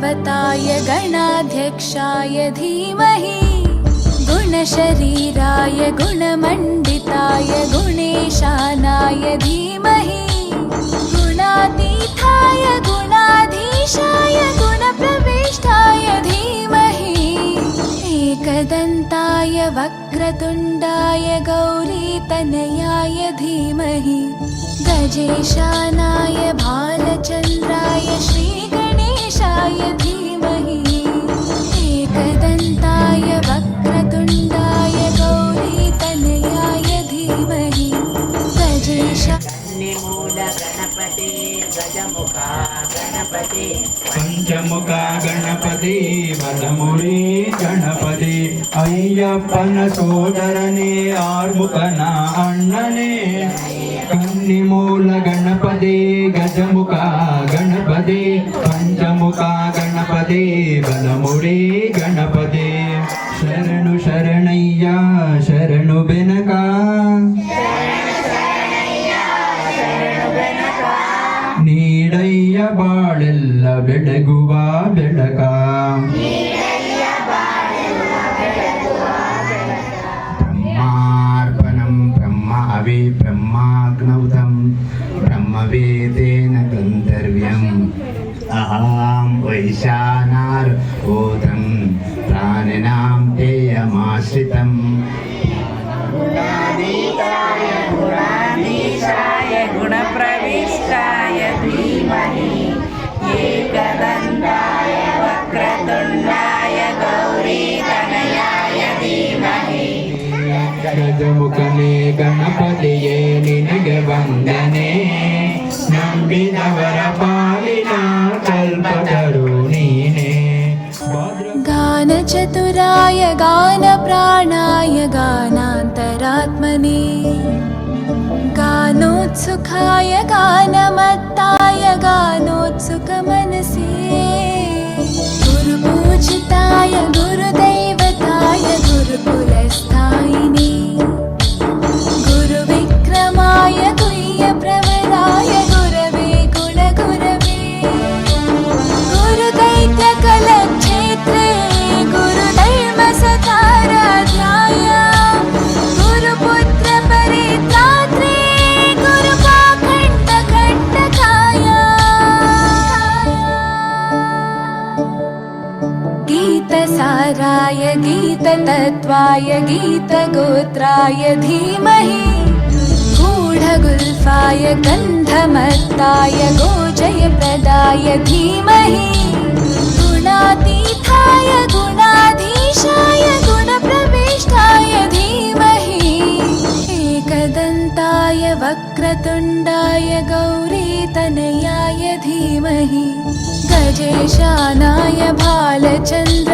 गुरुदेवताय गणाध्यक्षाय धीमहि गुणशरीराय गुणमण्डिताय गुणेशानाय धीमहि गुणातीताय गुणाधीशाय गुणप्रविष्टाय धीमहि एकदन्ताय वक्रतुण्डाय गौरीतनयाय धीमहि गजेशानाय भालचन्द्राय श्रीगणेशाय धीमहि एकदन्ताय वक्रतुण्डाय गौरीतनयाय धीमहि निमूल गणपति गजमुखा गणपति पंचमुखा गणपति वदमुरी गणपति अय्यप्पन सोदरने आर्मुखन अण्णने कन्निमूल गणपति गजमुखा गणपति पंचमुखा गणपति वदमुरी गणपति शरणु शरणय्य शरणु बेनका ನೀಡಯ್ಯ ಬಾಳೆಲ್ಲ ಬೆಳಗುವ ಬೆಳಕ ಬ್ರಹ್ಮಾರ್ಪಣಂ ಬ್ರಹ್ಮ ಅವೇ ಬ್ರಹ್ಮಾಗ್ನೌತಂ ಬ್ರಹ್ಮವೇದೇನ ಗಂಧರ್ವ್ಯಂ ಅಹಂ ವೈಶಾನಾರ್ಭೂತಂ ಪ್ರಾಣಿನಾಂ ತೇಯಮಾಶ್ರಿತಂ गुणाधीशाय गुणप्रविष्टाय धीमहि एकदन्ताय वक्रतुण्डाय गौरीतनयाय धीमहि ಗಜಮುಖನೇ ಗಣಪತಿಯೇ ನಿನಗೆ ವಂದನೆ ನಂಬಿದವರ ಪಾಲಿನ ಕಲ್ಪತರು ನೀನೇ गानचतुराय गानप्राणाय गानान्तरात्मने गानोत्सुकाय गानमत्ताय गानोत्सुकमनसे गुरुपूजिताय गुरुदैवताय गुरुकुलस्थायिने गुरुविक्रमाय गुह्यप्रवराय गुरवे गुणगुरवे गुरुदैत्यकलक्षेत्रे गुरुधर्मसकाराध्याय गुरुपुत्रपरित्रात्रे गुरुपाखण्डकण्टकाय गीतसाराय गीततत्त्वाय गीतगोत्राय धीमहि गूढगुल्फाय गन्धमत्ताय गोजयप्रदाय धीमहि गुणातीताय गुणाधीशाय गुणप्रविष्टाय धीमहि एकदन्ताय वक्रतुण्डाय गौरीतनयाय धीमहि गजेशानाय भालचन्द्राय